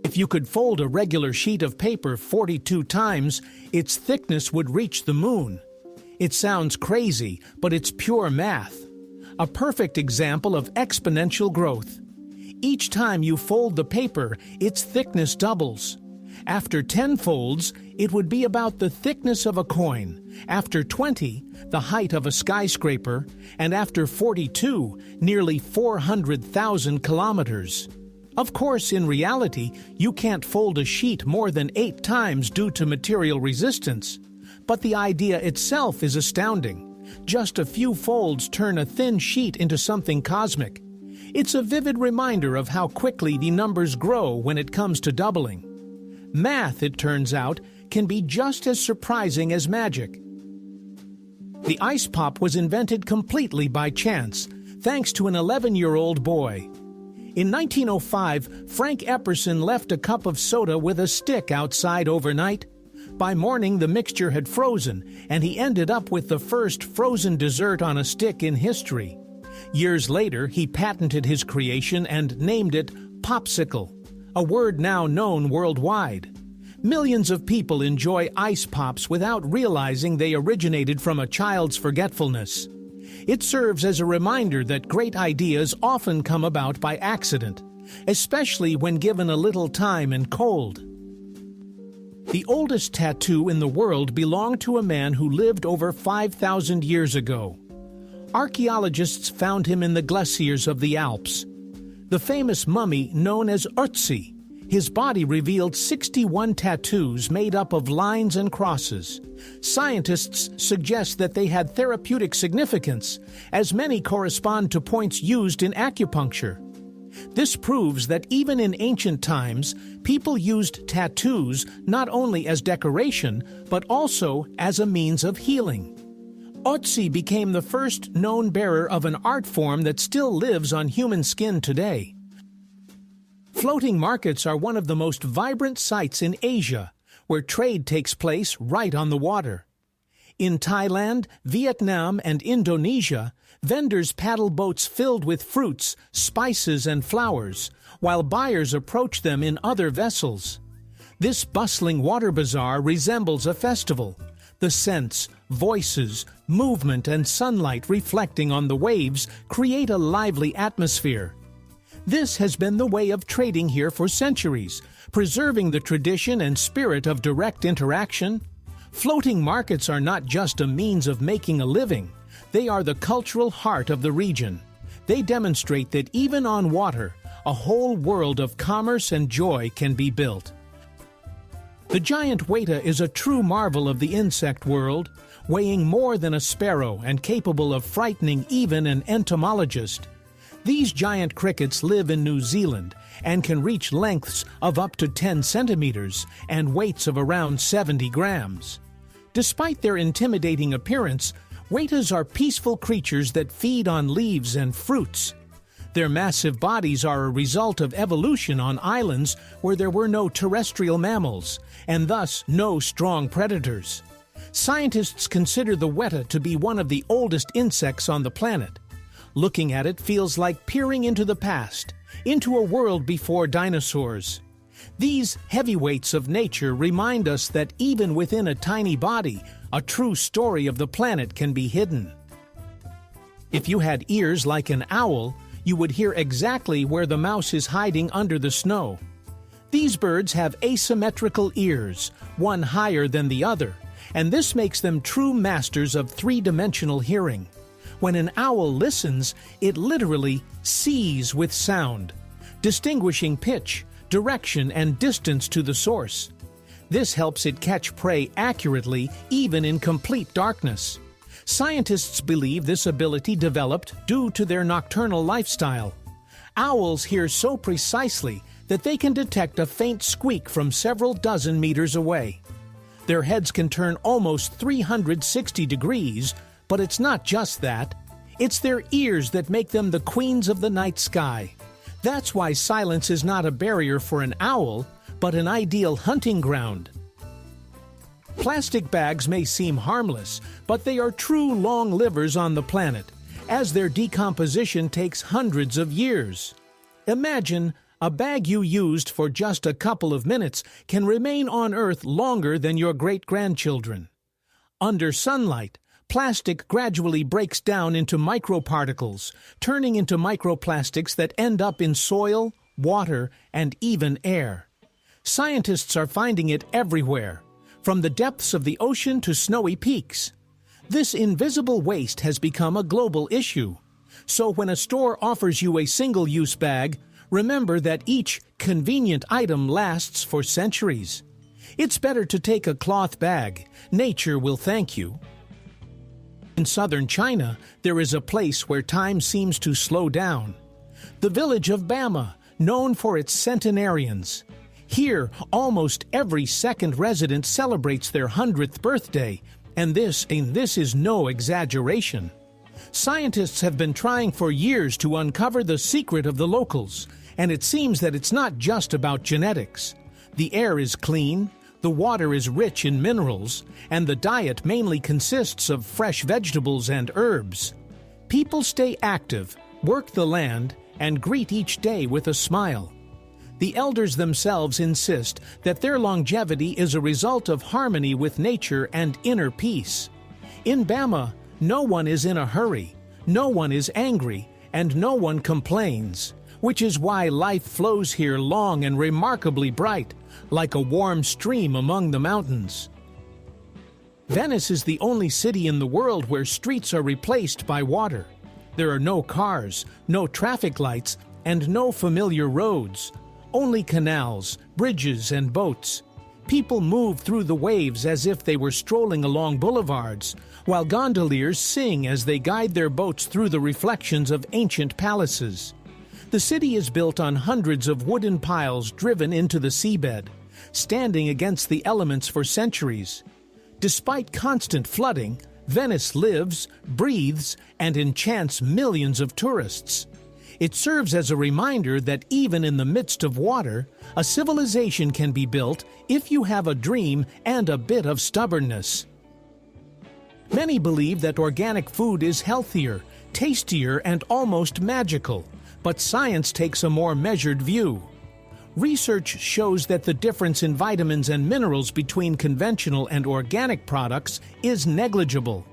If you could fold a regular sheet of paper 42 times, its thickness would reach the moon. It sounds crazy, but it's pure math. A perfect example of exponential growth. Each time you fold the paper, its thickness doubles. After 10 folds, it would be about the thickness of a coin. After 20, the height of a skyscraper. And after 42, nearly 400,000 kilometers. Of course, in reality, you can't fold a sheet more than 8 times due to material resistance. But the idea itself is astounding. Just a few folds turn a thin sheet into something cosmic. It's a vivid reminder of how quickly the numbers grow when it comes to doubling. Math, it turns out, can be just as surprising as magic. The ice pop was invented completely by chance, thanks to an 11-year-old boy. In 1905, Frank Epperson left a cup of soda with a stick outside overnight. By morning, the mixture had frozen, and he ended up with the first frozen dessert on a stick in history. Years later, he patented his creation and named it Popsicle, a word now known worldwide. Millions of people enjoy ice pops without realizing they originated from a child's forgetfulness. It serves as a reminder that great ideas often come about by accident, especially when given a little time and cold. The oldest tattoo in the world belonged to a man who lived over 5,000 years ago. Archaeologists found him in the glaciers of the Alps. The famous mummy known as Ötzi. His body revealed 61 tattoos made up of lines and crosses. Scientists suggest that they had therapeutic significance, as many correspond to points used in acupuncture. This proves that even in ancient times, people used tattoos not only as decoration, but also as a means of healing. Ötzi became the first known bearer of an art form that still lives on human skin today. Floating markets are one of the most vibrant sights in Asia, where trade takes place right on the water. In Thailand, Vietnam, and Indonesia, vendors paddle boats filled with fruits, spices, and flowers, while buyers approach them in other vessels. This bustling water bazaar resembles a festival. The scents, voices, movement, and sunlight reflecting on the waves create a lively atmosphere. This has been the way of trading here for centuries, preserving the tradition and spirit of direct interaction. Floating markets are not just a means of making a living, they are the cultural heart of the region. They demonstrate that even on water, a whole world of commerce and joy can be built. The giant weta is a true marvel of the insect world, weighing more than a sparrow and capable of frightening even an entomologist. These giant crickets live in New Zealand and can reach lengths of up to 10 centimeters and weights of around 70 grams. Despite their intimidating appearance, wetas are peaceful creatures that feed on leaves and fruits. Their massive bodies are a result of evolution on islands where there were no terrestrial mammals, and thus no strong predators. Scientists consider the weta to be one of the oldest insects on the planet. Looking at it feels like peering into the past, into a world before dinosaurs. These heavyweights of nature remind us that even within a tiny body, a true story of the planet can be hidden. If you had ears like an owl, you would hear exactly where the mouse is hiding under the snow. These birds have asymmetrical ears, one higher than the other, and this makes them true masters of three-dimensional hearing. When an owl listens, it literally sees with sound, distinguishing pitch, direction, and distance to the source. This helps it catch prey accurately, even in complete darkness. Scientists believe this ability developed due to their nocturnal lifestyle. Owls hear so precisely that they can detect a faint squeak from several dozen meters away. Their heads can turn almost 360 degrees, but it's not just that. It's their ears that make them the queens of the night sky. That's why silence is not a barrier for an owl, but an ideal hunting ground. Plastic bags may seem harmless, but they are true long livers on the planet, as their decomposition takes hundreds of years. Imagine A bag you used for just a couple of minutes can remain on Earth longer than your great-grandchildren. Under sunlight, plastic gradually breaks down into microparticles, turning into microplastics that end up in soil, water, and even air. Scientists are finding it everywhere, from the depths of the ocean to snowy peaks. This invisible waste has become a global issue. So when a store offers you a single-use bag, remember that each convenient item lasts for centuries. It's better to take a cloth bag. Nature will thank you. In southern China, there is a place where time seems to slow down. The village of Bama, known for its centenarians. Here, almost every second resident celebrates their 100th birthday, and this is no exaggeration. Scientists have been trying for years to uncover the secret of the locals, and it seems that it's not just about genetics. The air is clean, the water is rich in minerals, and the diet mainly consists of fresh vegetables and herbs. People stay active, work the land, and greet each day with a smile. The elders themselves insist that their longevity is a result of harmony with nature and inner peace. In Bama, no one is in a hurry, no one is angry, and no one complains, which is why life flows here long and remarkably bright, like a warm stream among the mountains. Venice is the only city in the world where streets are replaced by water. There are no cars, no traffic lights, and no familiar roads. Only canals, bridges, and boats. People move through the waves as if they were strolling along boulevards, while gondoliers sing as they guide their boats through the reflections of ancient palaces. The city is built on hundreds of wooden piles driven into the seabed, standing against the elements for centuries. Despite constant flooding, Venice lives, breathes, and enchants millions of tourists. It serves as a reminder that even in the midst of water, a civilization can be built if you have a dream and a bit of stubbornness. Many believe that organic food is healthier, tastier, and almost magical, but science takes a more measured view. Research shows that the difference in vitamins and minerals between conventional and organic products is negligible.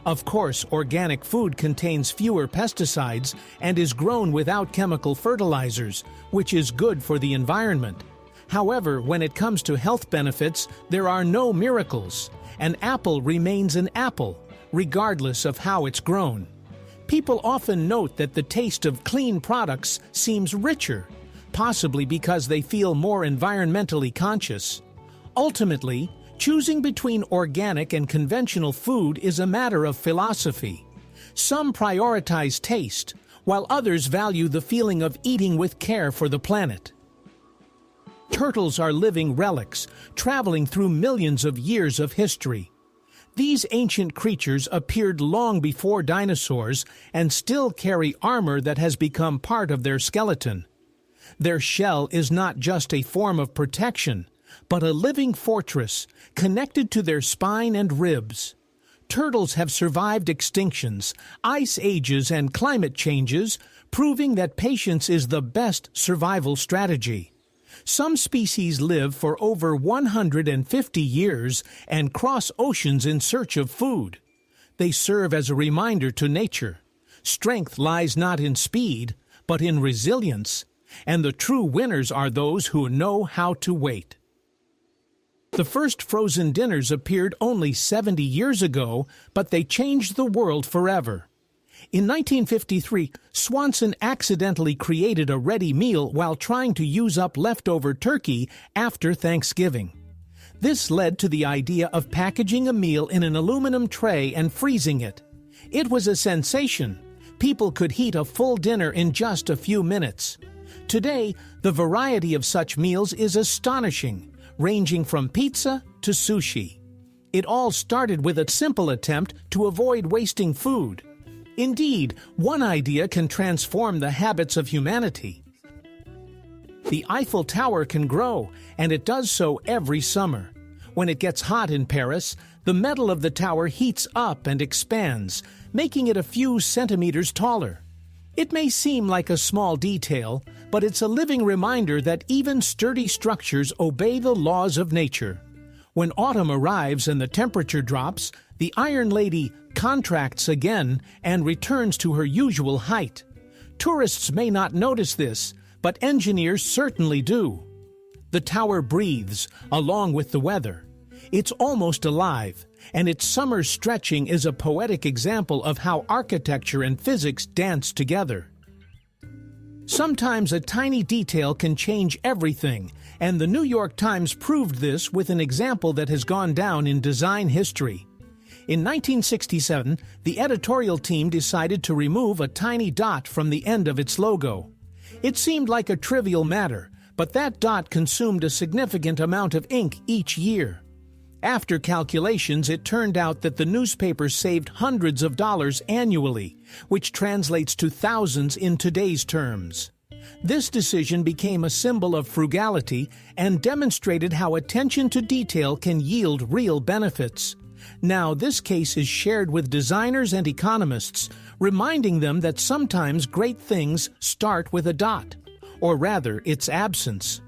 Of course, organic food contains fewer pesticides and is grown without chemical fertilizers, which is good for the environment. However, when it comes to health benefits, there are no miracles. An apple remains an apple, regardless of how it's grown. People often note that the taste of clean products seems richer, possibly because they feel more environmentally conscious. Ultimately, choosing between organic and conventional food is a matter of philosophy. Some prioritize taste, while others value the feeling of eating with care for the planet. Turtles are living relics, traveling through millions of years of history. These ancient creatures appeared long before dinosaurs and still carry armor that has become part of their skeleton. Their shell is not just a form of protection, but a living fortress connected to their spine and ribs. Turtles have survived extinctions, ice ages, and climate changes, proving that patience is the best survival strategy. Some species live for over 150 years and cross oceans in search of food. They serve as a reminder to nature. Strength lies not in speed, but in resilience, and the true winners are those who know how to wait. The first frozen dinners appeared only 70 years ago, but they changed the world forever. In 1953, Swanson accidentally created a ready meal while trying to use up leftover turkey after Thanksgiving. This led to the idea of packaging a meal in an aluminum tray and freezing it. It was a sensation. People could heat a full dinner in just a few minutes. Today, the variety of such meals is astonishing, ranging from pizza to sushi. It all started with a simple attempt to avoid wasting food. Indeed, one idea can transform the habits of humanity. The Eiffel Tower can grow, and it does so every summer. When it gets hot in Paris, the metal of the tower heats up and expands, making it a few centimeters taller. It may seem like a small detail, but it's a living reminder that even sturdy structures obey the laws of nature. When autumn arrives and the temperature drops, the Iron Lady contracts again and returns to her usual height. Tourists may not notice this, but engineers certainly do. The tower breathes, along with the weather. It's almost alive, and its summer stretching is a poetic example of how architecture and physics dance together. Sometimes a tiny detail can change everything, and the New York Times proved this with an example that has gone down in design history. In 1967, the editorial team decided to remove a tiny dot from the end of its logo. It seemed like a trivial matter, but that dot consumed a significant amount of ink each year. After calculations, it turned out that the newspaper saved hundreds of dollars annually, which translates to thousands in today's terms. This decision became a symbol of frugality and demonstrated how attention to detail can yield real benefits. Now, this case is shared with designers and economists, reminding them that sometimes great things start with a dot, or rather, its absence.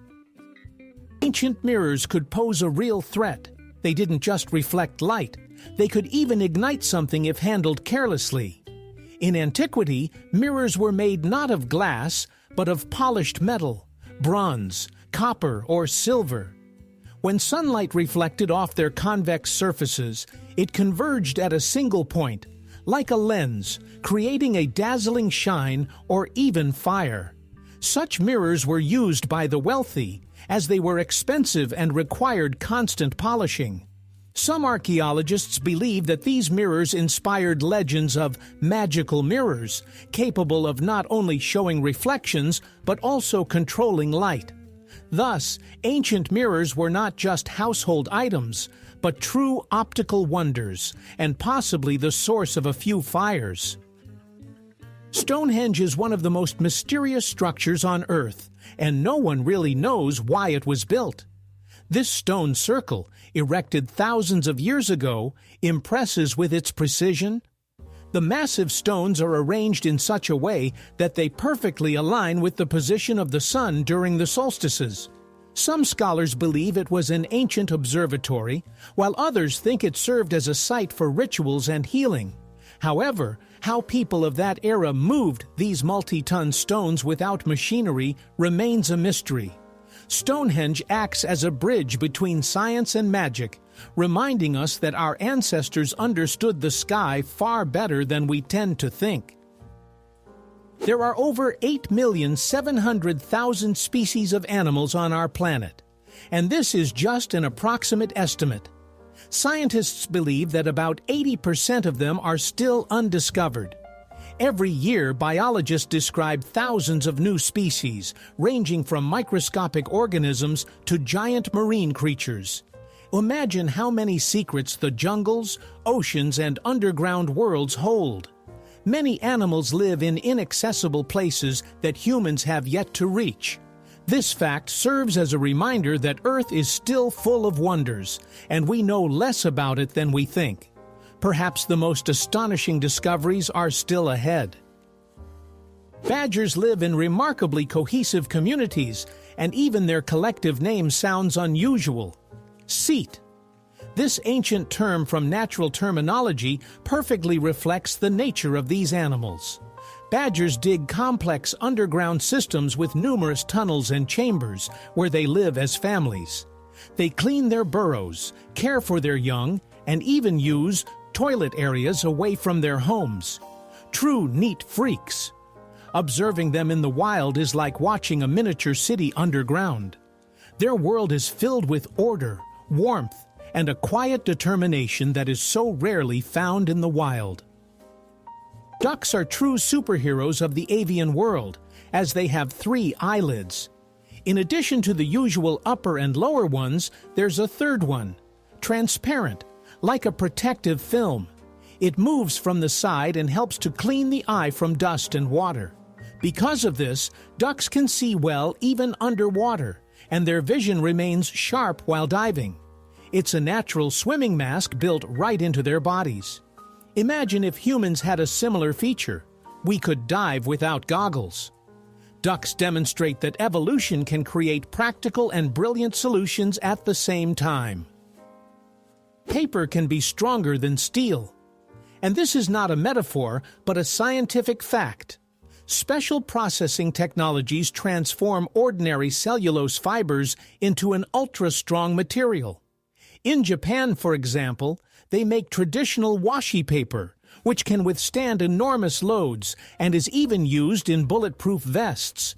Ancient mirrors could pose a real threat. They didn't just reflect light, they could even ignite something if handled carelessly. In antiquity, mirrors were made not of glass, but of polished metal, bronze, copper, or silver. When sunlight reflected off their convex surfaces, it converged at a single point, like a lens, creating a dazzling shine or even fire. Such mirrors were used by the wealthy, as they were expensive and required constant polishing. Some archaeologists believe that these mirrors inspired legends of magical mirrors, capable of not only showing reflections, but also controlling light. Thus, ancient mirrors were not just household items, but true optical wonders, and possibly the source of a few fires. Stonehenge is one of the most mysterious structures on Earth, and no one really knows why it was built. This stone circle, erected thousands of years ago, impresses with its precision. The massive stones are arranged in such a way that they perfectly align with the position of the sun during the solstices. Some scholars believe it was an ancient observatory, while others think it served as a site for rituals and healing. However, how people of that era moved these multi-ton stones without machinery remains a mystery. Stonehenge acts as a bridge between science and magic, reminding us that our ancestors understood the sky far better than we tend to think. There are over 8,700,000 species of animals on our planet, and this is just an approximate estimate. Scientists believe that about 80% of them are still undiscovered. Every year, biologists describe thousands of new species, ranging from microscopic organisms to giant marine creatures. Imagine how many secrets the jungles, oceans, and underground worlds hold. Many animals live in inaccessible places that humans have yet to reach. This fact serves as a reminder that Earth is still full of wonders, and we know less about it than we think. Perhaps the most astonishing discoveries are still ahead. Badgers live in remarkably cohesive communities, and even their collective name sounds unusual. Seat. This ancient term from natural terminology perfectly reflects the nature of these animals. Badgers dig complex underground systems with numerous tunnels and chambers where they live as families. They clean their burrows, care for their young, and even use toilet areas away from their homes. True neat freaks. Observing them in the wild is like watching a miniature city underground. Their world is filled with order, warmth, and a quiet determination that is so rarely found in the wild. Ducks are true superheroes of the avian world, as they have 3 eyelids. In addition to the usual upper and lower ones, there's a third one, transparent, like a protective film. It moves from the side and helps to clean the eye from dust and water. Because of this, ducks can see well even underwater, and their vision remains sharp while diving. It's a natural swimming mask built right into their bodies. Imagine if humans had a similar feature. we could dive without goggles. Ducks demonstrate that evolution can create practical and brilliant solutions at the same time. Paper can be stronger than steel. And this is not a metaphor, but a scientific fact. Special processing technologies transform ordinary cellulose fibers into an ultra-strong material. In Japan, for example, they make traditional washi paper, which can withstand enormous loads and is even used in bulletproof vests.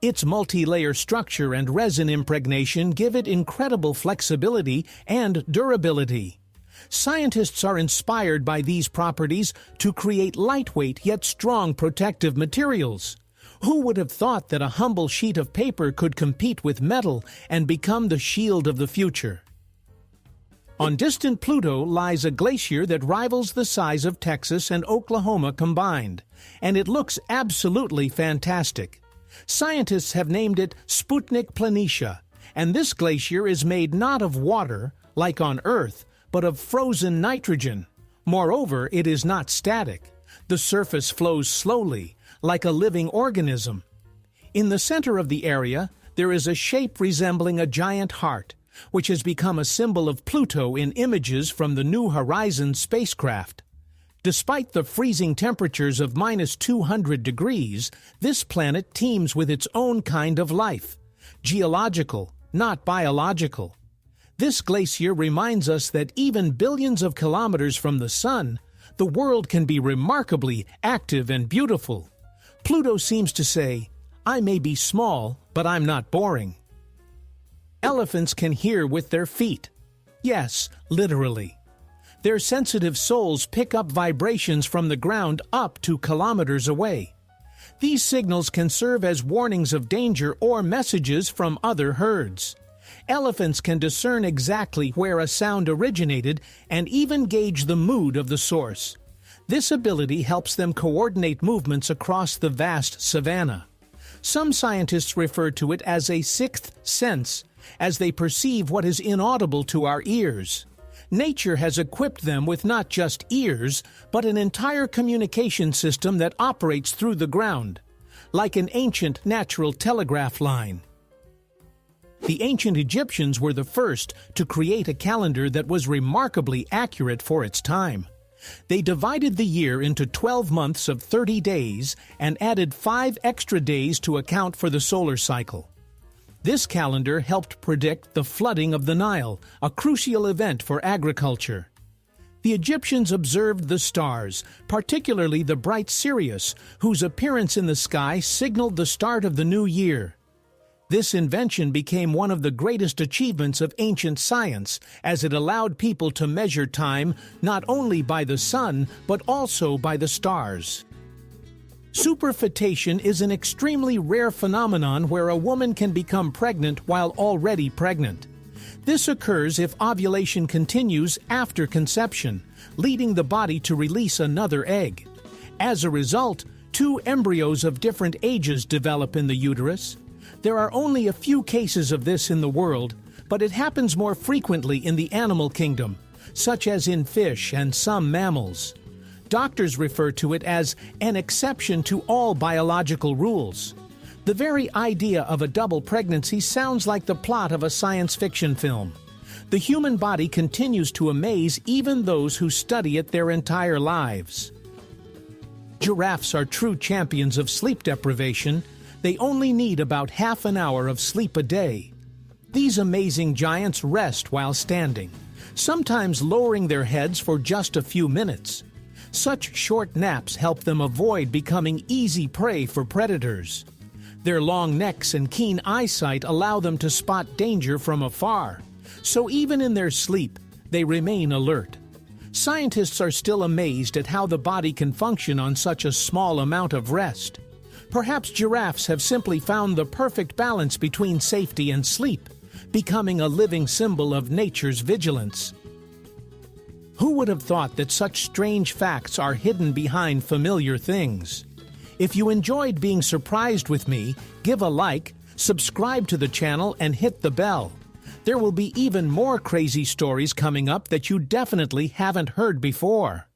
Its multi-layer structure and resin impregnation give it incredible flexibility and durability. Scientists are inspired by these properties to create lightweight yet strong protective materials. Who would have thought that a humble sheet of paper could compete with metal and become the shield of the future? On distant Pluto lies a glacier that rivals the size of Texas and Oklahoma combined, and it looks absolutely fantastic. Scientists have named it Sputnik Planitia, and this glacier is made not of water, like on Earth, but of frozen nitrogen. Moreover, it is not static. The surface flows slowly, like a living organism. In the center of the area, there is a shape resembling a giant heart, which has become a symbol of Pluto in images from the New Horizons spacecraft. Despite the freezing temperatures of -200 degrees, this planet teems with its own kind of life, geological, not biological. This glacier reminds us that even billions of kilometers from the Sun, the world can be remarkably active and beautiful. Pluto seems to say, I may be small, but I'm not boring. Elephants can hear with their feet. Yes, literally. Their sensitive soles pick up vibrations from the ground up to kilometers away. These signals can serve as warnings of danger or messages from other herds. Elephants can discern exactly where a sound originated and even gauge the mood of the source. This ability helps them coordinate movements across the vast savanna. Some scientists refer to it as a sixth sense, as they perceive what is inaudible to our ears. Nature has equipped them with not just ears, but an entire communication system that operates through the ground, like an ancient natural telegraph line. The ancient Egyptians were the first to create a calendar that was remarkably accurate for its time. They divided the year into 12 months of 30 days and added 5 extra days to account for the solar cycle. This calendar helped predict the flooding of the Nile, a crucial event for agriculture. The Egyptians observed the stars, particularly the bright Sirius, whose appearance in the sky signaled the start of the new year. This invention became one of the greatest achievements of ancient science, as it allowed people to measure time not only by the sun, but also by the stars. Superfetation is an extremely rare phenomenon where a woman can become pregnant while already pregnant. This occurs if ovulation continues after conception, leading the body to release another egg. As a result, 2 embryos of different ages develop in the uterus. There are only a few cases of this in the world, but it happens more frequently in the animal kingdom, such as in fish and some mammals. Doctors refer to it as an exception to all biological rules. The very idea of a double pregnancy sounds like the plot of a science fiction film. The human body continues to amaze even those who study it their entire lives. Giraffes are true champions of sleep deprivation. They only need about half an hour of sleep a day. These amazing giants rest while standing, sometimes lowering their heads for just a few minutes. Such short naps help them avoid becoming easy prey for predators. Their long necks and keen eyesight allow them to spot danger from afar, so even in their sleep, they remain alert. Scientists are still amazed at how the body can function on such a small amount of rest. Perhaps giraffes have simply found the perfect balance between safety and sleep, becoming a living symbol of nature's vigilance. Who would have thought that such strange facts are hidden behind familiar things? If you enjoyed being surprised with me, give a like, subscribe to the channel, and hit the bell. There will be even more crazy stories coming up that you definitely haven't heard before.